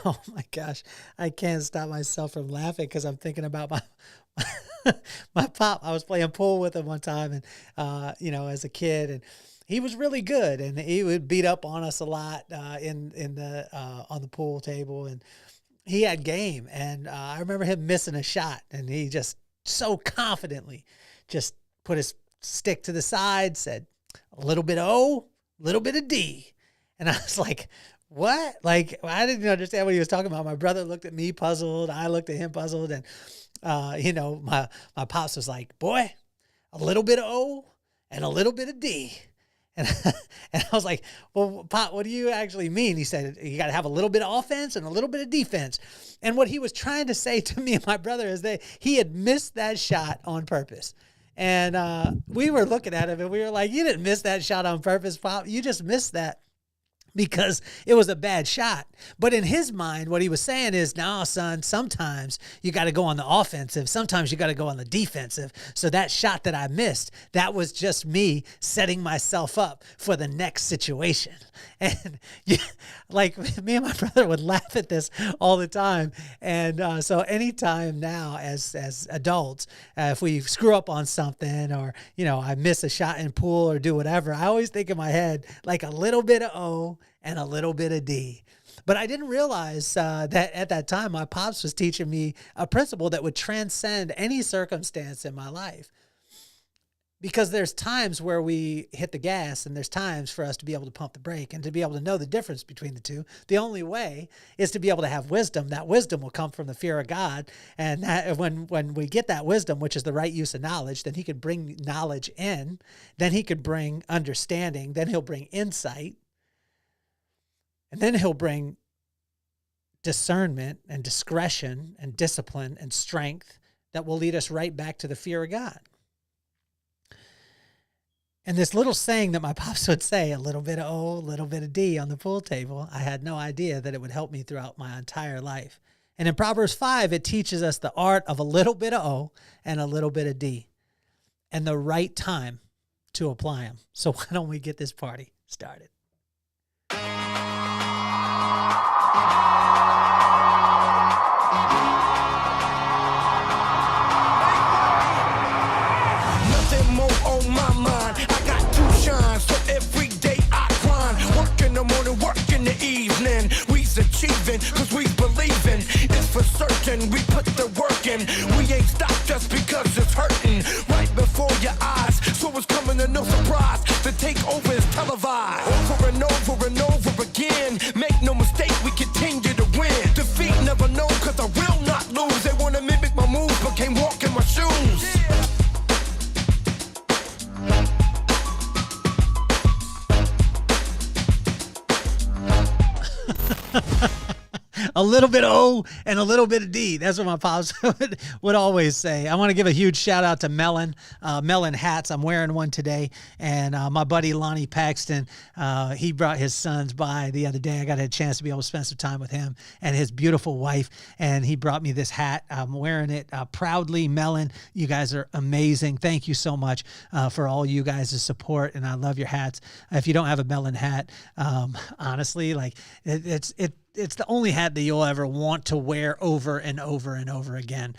Oh my gosh. I can't stop myself from laughing because I'm thinking about my my pop. I was playing pool with him one time and as a kid, and he was really good, and he would beat up on us a lot in the on the pool table, and he had game, and I remember him missing a shot, and he just so confidently just put his stick to the side, said a little bit of O, a little bit of D. And I was like, what? Like, I didn't understand what he was talking about. My brother looked at me puzzled. I looked at him puzzled. And, my pops was like, boy, a little bit of O and a little bit of D. And, and I was like, well, Pop, what do you actually mean? He said, you got to have a little bit of offense and a little bit of defense. And what he was trying to say to me and my brother is that he had missed that shot on purpose. And we were looking at him and we were like, you didn't miss that shot on purpose, Pop. You just missed that because it was a bad shot. But in his mind, what he was saying is, no, son, sometimes you got to go on the offensive. Sometimes you got to go on the defensive. So that shot that I missed, that was just me setting myself up for the next situation. And like me and my brother would laugh at this all the time. And so anytime now as adults, if we screw up on something or, I miss a shot in pool or do whatever, I always think in my head, like a little bit of O and a little bit of D. But I didn't realize that at that time, my pops was teaching me a principle that would transcend any circumstance in my life. Because there's times where we hit the gas and there's times for us to be able to pump the brake and to be able to know the difference between the two. The only way is to be able to have wisdom. That wisdom will come from the fear of God. And that, when we get that wisdom, which is the right use of knowledge, then he could bring knowledge in. Then he could bring understanding. Then he'll bring insight. And then he'll bring discernment and discretion and discipline and strength that will lead us right back to the fear of God. And this little saying that my pops would say, a little bit of O, a little bit of D on the pool table, I had no idea that it would help me throughout my entire life. And in Proverbs 5, it teaches us the art of a little bit of O and a little bit of D and the right time to apply them. So why don't we get this party started? Nothing more on my mind. I got to shine, so every day I grind. Work in the morning, work in the evening. We's achieving, cause we believing. It's for certain, we put the work in. We ain't stopped just because it's hurting. Right before your eyes, so it's coming to no surprise. The takeover is televised. Over and over and over again. Make no mistake, we continue to win. Defeat never known, cause I will not lose. They wanna mimic my moves, but can't walk in my shoes. A little bit of O and a little bit of D. That's what my pops would always say. I want to give a huge shout out to Melon hats. I'm wearing one today. And my buddy Lonnie Paxton, he brought his sons by the other day. I got a chance to be able to spend some time with him and his beautiful wife. And he brought me this hat. I'm wearing it proudly. Melon, you guys are amazing. Thank you so much for all you guys' support. And I love your hats. If you don't have a Melon hat, honestly, like it's the only hat that you'll ever want to wear over and over and over again.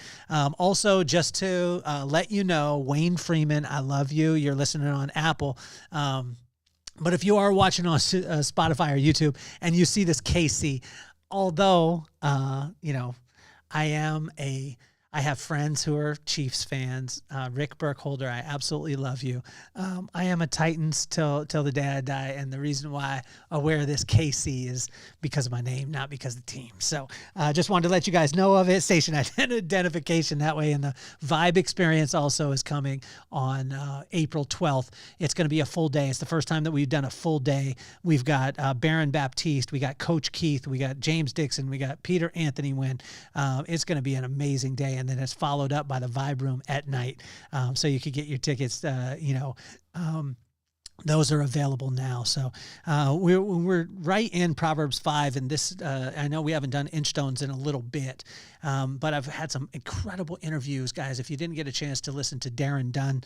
Also, just to let you know, Wayne Freeman, I love you. You're listening on Apple. But if you are watching on Spotify or YouTube and you see this KC, although, I have friends who are Chiefs fans. Rick Burkholder, I absolutely love you. I am a Titans till the day I die, and the reason why I wear this KC is because of my name, not because of the team. So just wanted to let you guys know of it. Station identification that way, and the Vibe Experience also is coming on April 12th. It's going to be a full day. It's the first time that we've done a full day. We've got Baron Baptiste, we got Coach Keith, we got James Dixon, we got Peter Anthony Wynn. It's going to be an amazing day. And then it's followed up by the Vibe Room at night. So you could get your tickets, those are available now. So we're right in Proverbs 5, and this I know we haven't done Inchstones in a little bit, but I've had some incredible interviews, guys. If you didn't get a chance to listen to Darren Dunn,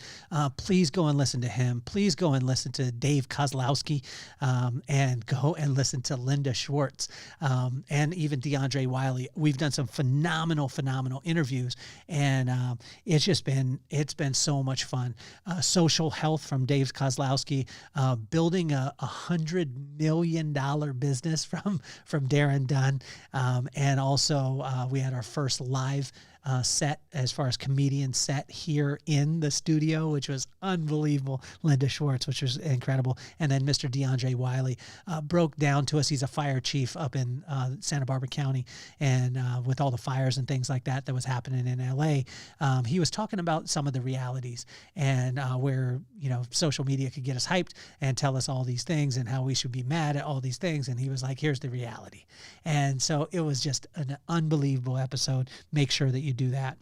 please go and listen to him. Please go and listen to Dave Kozlowski, and go and listen to Linda Schwartz, and even DeAndre Wiley. We've done some phenomenal interviews, and it's been so much fun. Social health from Dave Kozlowski. Building a $100 million business from Darren Dunn. And also we had our first live set as far as comedian set here in the studio, which was unbelievable. Linda Schwartz, which was incredible. And then Mr. DeAndre Wiley broke down to us. He's a fire chief up in Santa Barbara County, and with all the fires and things like that was happening in LA, he was talking about some of the realities and where, social media could get us hyped and tell us all these things and how we should be mad at all these things. And he was like, here's the reality. And so it was just an unbelievable episode. Make sure that you do that.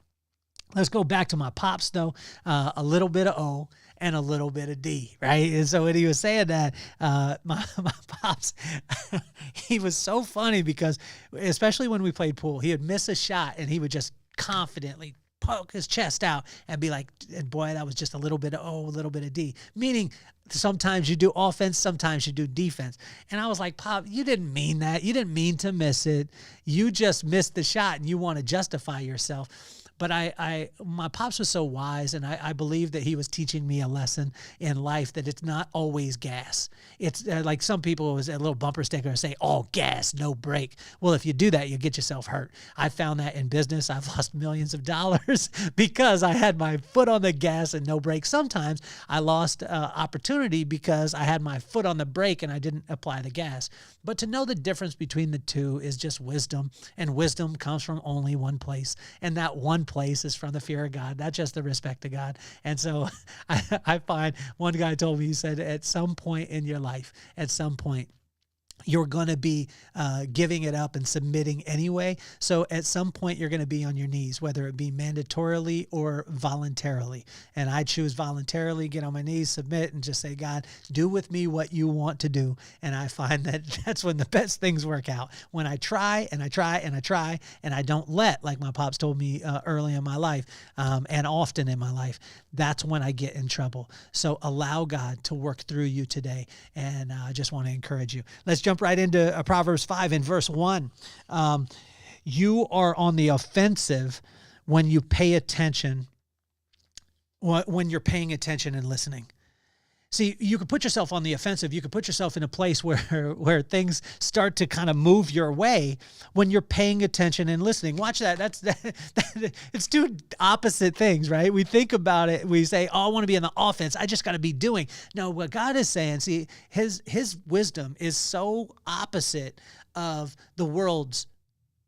Let's go back to my pops, though. A little bit of O and a little bit of D, right? And so when he was saying that, my pops, he was so funny because, especially when we played pool, he would miss a shot and he would just confidently poke his chest out and be like, boy, that was just a little bit of O, a little bit of D. Meaning sometimes you do offense, sometimes you do defense. And I was like, Pop, you didn't mean that. You didn't mean to miss it. You just missed the shot and you want to justify yourself. But my pops was so wise, and I believe that he was teaching me a lesson in life that it's not always gas. It's like some people, was a little bumper sticker say, all gas, no brake. Well, if you do that, you get yourself hurt. I found that in business. I've lost millions of dollars because I had my foot on the gas and no brake. Sometimes I lost opportunity because I had my foot on the brake and I didn't apply the gas. But to know the difference between the two is just wisdom, and wisdom comes from only one place, and that one place is from the fear of God. That's just the respect of God. And so I find one guy told me, he said, at some point in your life, at some point, you're going to be giving it up and submitting anyway. So at some point, you're going to be on your knees, whether it be mandatorily or voluntarily. And I choose voluntarily, get on my knees, submit, and just say, God, do with me what you want to do. And I find that that's when the best things work out. When I try and I try and I try, and I don't let, like my pops told me early in my life, and often in my life, that's when I get in trouble. So allow God to work through you today. And I just want to encourage you. Let's jump right into Proverbs 5 and verse 1. You are on the offensive when you pay attention, when you're paying attention and listening. See, you could put yourself on the offensive. You could put yourself in a place where things start to kind of move your way when you're paying attention and listening. Watch that. It's two opposite things, right? We think about it. We say, oh, I want to be in the offense. I just got to be doing. No, what God is saying, see, his wisdom is so opposite of the world's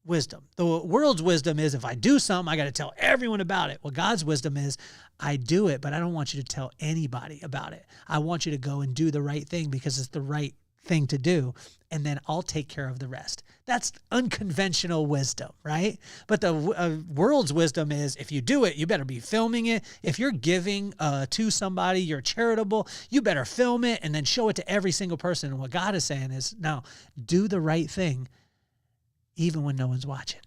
wisdom. The world's wisdom is, if I do something, I got to tell everyone about it. Well, God's wisdom is, I do it, but I don't want you to tell anybody about it. I want you to go and do the right thing because it's the right thing to do, and then I'll take care of the rest. That's unconventional wisdom, right? But the world's wisdom is, if you do it, you better be filming it. If you're giving to somebody, you're charitable, you better film it and then show it to every single person. And what God is saying is, no, do the right thing even when no one's watching.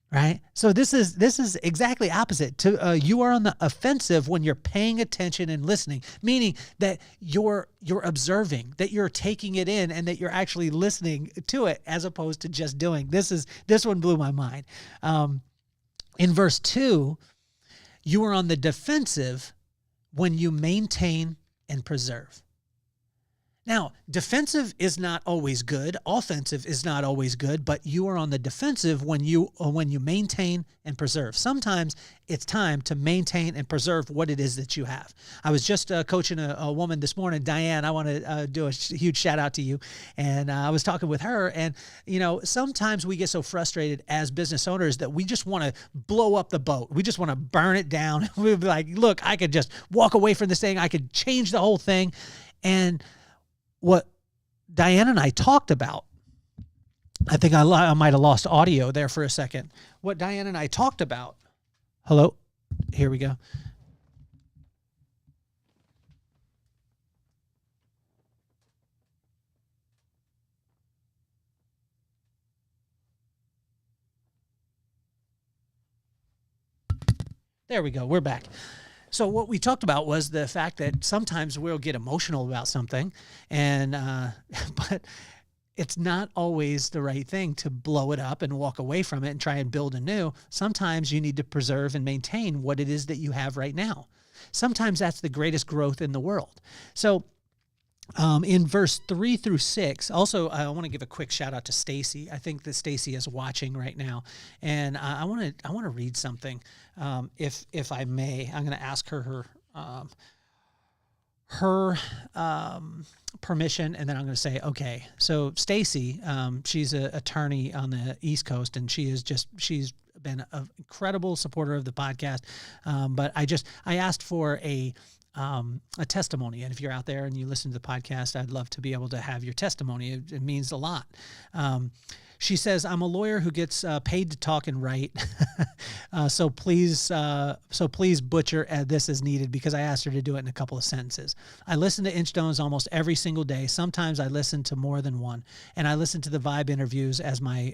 Right? So this is exactly opposite. You are on the offensive when you're paying attention and listening, meaning that you're observing, that you're taking it in, and that you're actually listening to it as opposed to just doing. This one blew my mind. In verse 2, you are on the defensive when you maintain and preserve. Now, defensive is not always good. Offensive is not always good, but you are on the defensive when you maintain and preserve. Sometimes it's time to maintain and preserve what it is that you have. I was just coaching a woman this morning, Diane. I want to do a huge shout out to you. And I was talking with her, and sometimes we get so frustrated as business owners that we just want to blow up the boat. We just want to burn it down. We'll be like, look, I could just walk away from this thing. I could change the whole thing. And what Diane and I talked about, I think I might have lost audio there for a second. What Diane and I talked about, hello, here we go. There we go. We're back. So what we talked about was the fact that sometimes we'll get emotional about something, and but it's not always the right thing to blow it up and walk away from it and try and build anew. Sometimes you need to preserve and maintain what it is that you have right now. Sometimes that's the greatest growth in the world. So in verse 3 through 6, also, I want to give a quick shout out to Stacy. I think that Stacy is watching right now, and I want to read something, if I may. I'm going to ask her permission, and then I'm going to say, okay. So Stacy, she's an attorney on the East Coast, and she's been an incredible supporter of the podcast. But I asked for a testimony. And if you're out there and you listen to the podcast, I'd love to be able to have your testimony. It means a lot. She says, I'm a lawyer who gets paid to talk and write. So please butcher this as needed, because I asked her to do it in a couple of sentences. I listen to Inchstones almost every single day. Sometimes I listen to more than one, and I listen to the Vibe interviews as my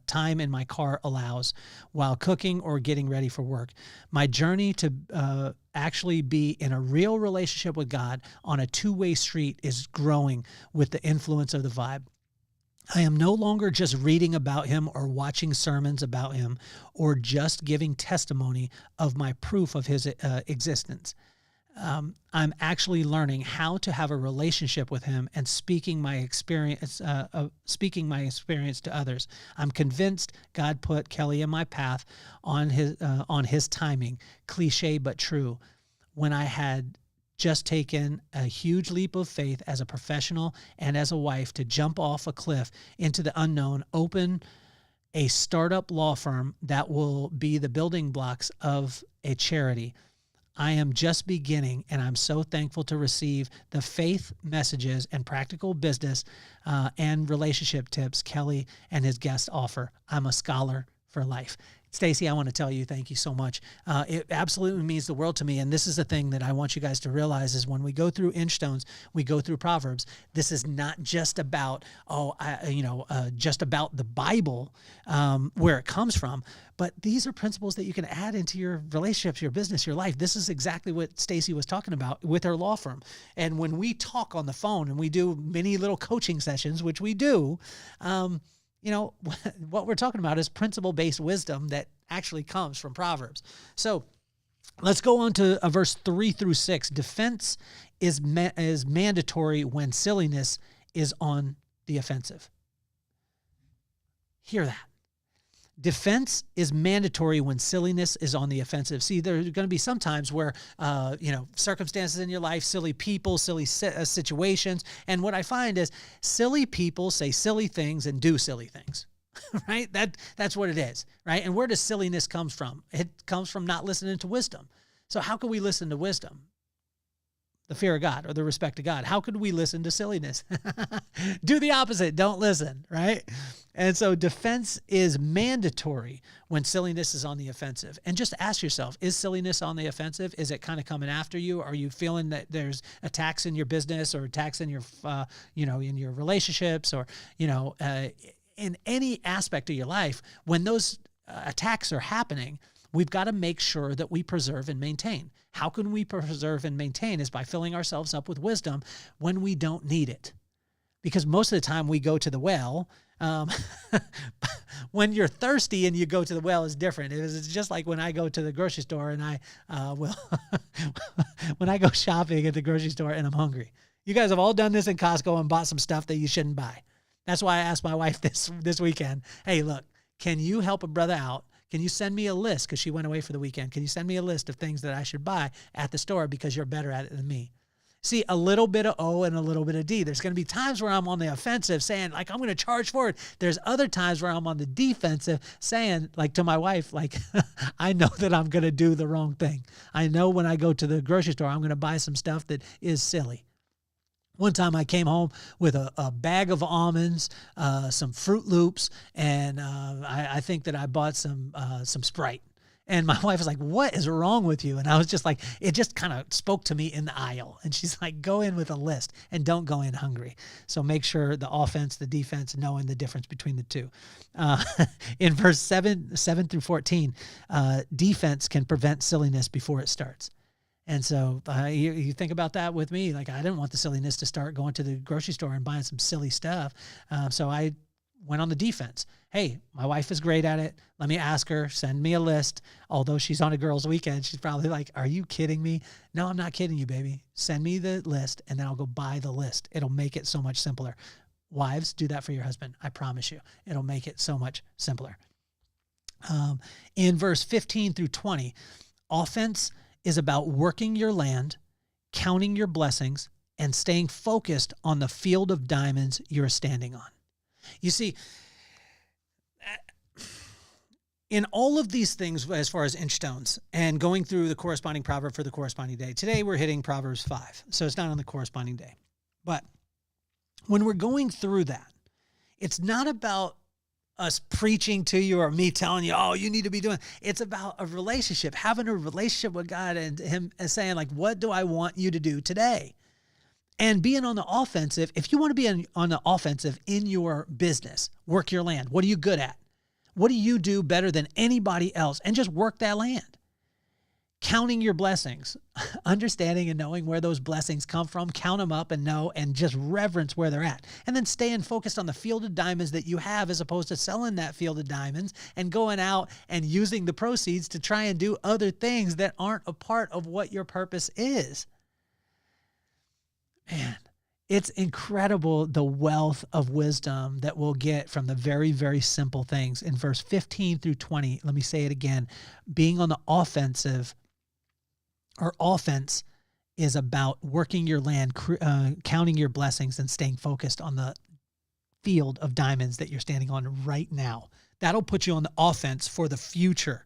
time in my car allows, while cooking or getting ready for work. My journey to actually be in a real relationship with God on a two-way street is growing with the influence of the Vibe. I am no longer just reading about him or watching sermons about him or just giving testimony of my proof of his existence. I'm actually learning how to have a relationship with him and speaking my experience to others. I'm convinced God put Kelly in my path on his timing, cliche but true. When I had just taken a huge leap of faith as a professional and as a wife to jump off a cliff into the unknown, open a startup law firm that will be the building blocks of a charity. I am just beginning, and I'm so thankful to receive the faith messages and practical business and relationship tips Kelly and his guests offer. I'm a scholar for life. Stacy, I want to tell you, thank you so much. It absolutely means the world to me. And this is the thing that I want you guys to realize is when we go through Inchstones, we go through Proverbs. This is not just about, just about the Bible, where it comes from, but these are principles that you can add into your relationships, your business, your life. This is exactly what Stacy was talking about with her law firm. And when we talk on the phone and we do many little coaching sessions, which we do, what we're talking about is principle-based wisdom that actually comes from Proverbs. So let's go on to verse 3 through 6. Defense is mandatory when silliness is on the offensive. Hear that. Defense is mandatory when silliness is on the offensive. See, there are going to be some times where, circumstances in your life, silly people, silly situations. And what I find is silly people say silly things and do silly things, right? That's what it is, right? And where does silliness come from? It comes from not listening to wisdom. So how can we listen to wisdom? The fear of God or the respect of God. How could we listen to silliness? Do the opposite. Don't listen, right? And so defense is mandatory when silliness is on the offensive. And just ask yourself, is silliness on the offensive? Is it kind of coming after you? Are you feeling that there's attacks in your business or attacks in your, in your relationships or, in any aspect of your life? When those attacks are happening, we've got to make sure that we preserve and maintain. How can we preserve and maintain is by filling ourselves up with wisdom when we don't need it. Because most of the time we go to the well. When you're thirsty and you go to the well is different. It's just like when I go to the grocery store and when I go shopping at the grocery store and I'm hungry. You guys have all done this in Costco and bought some stuff that you shouldn't buy. That's why I asked my wife this weekend, hey, look, can you help a brother out? Can you send me a list? Because she went away for the weekend. Can you send me a list of things that I should buy at the store because you're better at it than me? See, a little bit of O and a little bit of D. There's going to be times where I'm on the offensive saying, like, I'm going to charge for it. There's other times where I'm on the defensive saying, like, to my wife, like, I know that I'm going to do the wrong thing. I know when I go to the grocery store, I'm going to buy some stuff that is silly. One time I came home with a bag of almonds, some Fruit Loops, and I think that I bought some Sprite. And my wife was like, what is wrong with you? And I was just like, it just kind of spoke to me in the aisle. And she's like, go in with a list and don't go in hungry. So make sure the offense, the defense, knowing the difference between the two. In verse 7 through 14, defense can prevent silliness before it starts. And so you think about that with me. Like, I didn't want the silliness to start going to the grocery store and buying some silly stuff. So I went on the defense. Hey, my wife is great at it. Let me ask her, send me a list. Although she's on a girls' weekend, she's probably like, are you kidding me? No, I'm not kidding you, baby. Send me the list and then I'll go buy the list. It'll make it so much simpler. Wives, do that for your husband. I promise you. It'll make it so much simpler. In verse 15 through 20, offense is about working your land, counting your blessings, and staying focused on the field of diamonds you're standing on. You see, in all of these things, as far as Inchstones and going through the corresponding proverb for the corresponding day, today we're hitting Proverbs 5, so it's not on the corresponding day. But when we're going through that, it's not about us preaching to you or me telling you, oh, you need to be doing. It's about a relationship, having a relationship with God and him and saying, like, what do I want you to do today? And being on the offensive, if you want to be on the offensive in your business, work your land. What are you good at? What do you do better than anybody else? And just work that land. Counting your blessings, understanding and knowing where those blessings come from, count them up and know and just reverence where they're at. And then staying focused on the field of diamonds that you have as opposed to selling that field of diamonds and going out and using the proceeds to try and do other things that aren't a part of what your purpose is. Man, it's incredible the wealth of wisdom that we'll get from the very, very simple things. In verse 15 through 20, let me say it again. Being on the offensive, or offense, is about working your land, counting your blessings, and staying focused on the field of diamonds that you're standing on right now. That'll put you on the offense for the future.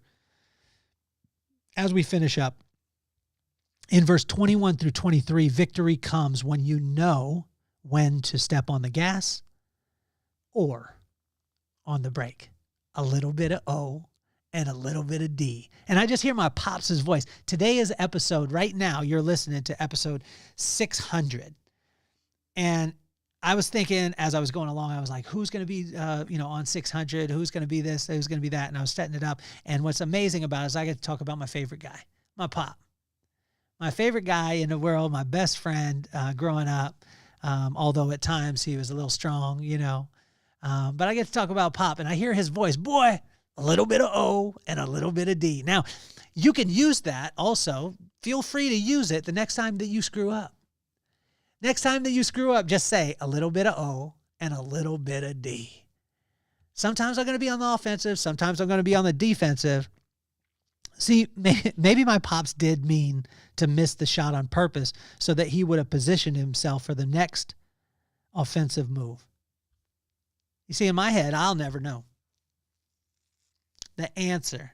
As we finish up, in verse 21 through 23, victory comes when you know when to step on the gas or on the brake. A little bit of O and a little bit of D. And I just hear my pops' voice. Today is episode, right now, you're listening to episode 600. And I was thinking as I was going along, I was like, who's going to be, on 600? Who's going to be this? Who's going to be that? And I was setting it up. And what's amazing about it is I get to talk about my favorite guy, my pop. My favorite guy in the world, my best friend growing up, although at times he was a little strong, but I get to talk about Pop, and I hear his voice, boy, a little bit of O and a little bit of D. Now, you can use that also. Feel free to use it the next time that you screw up. Next time that you screw up, just say a little bit of O and a little bit of D. Sometimes I'm going to be on the offensive. Sometimes I'm going to be on the defensive. See, maybe my pops did mean to miss the shot on purpose so that he would have positioned himself for the next offensive move. You see, in my head, I'll never know the answer.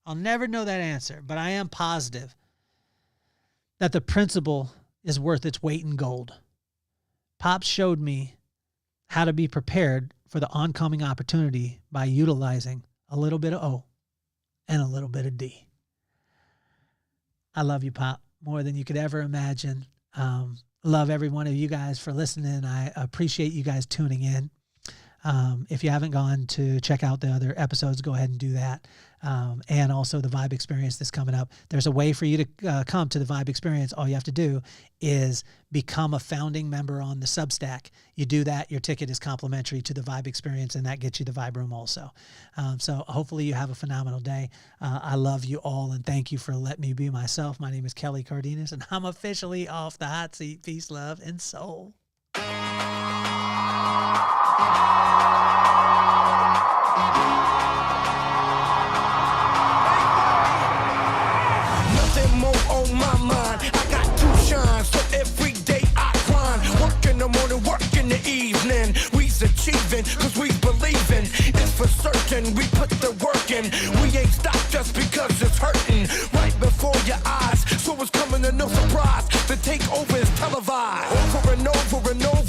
I'll never know that answer, but I am positive that the principle is worth its weight in gold. Pops showed me how to be prepared for the oncoming opportunity by utilizing a little bit of O and a little bit of D. I love you, Pop, more than you could ever imagine. Love every one of you guys for listening. I appreciate you guys tuning in. If you haven't gone to check out the other episodes, go ahead and do that. And also the Vibe Experience that's coming up. There's a way for you to come to the Vibe Experience. All you have to do is become a founding member on the Substack. You do that, your ticket is complimentary to the Vibe Experience, and that gets you the Vibe Room also. So hopefully you have a phenomenal day. I love you all, and thank you for letting me be myself. My name is Kelly Cardenas, and I'm officially off the hot seat. Peace, love, and soul. Nothing more on my mind. I got to shine, so every day I grind. Work in the morning, work in the evening. We's achieving, cause we believing. It's for certain, we put the work in. We ain't stopped just because it's hurting. Right before your eyes, so it's coming to no surprise. The takeover is televised. Over and over and over.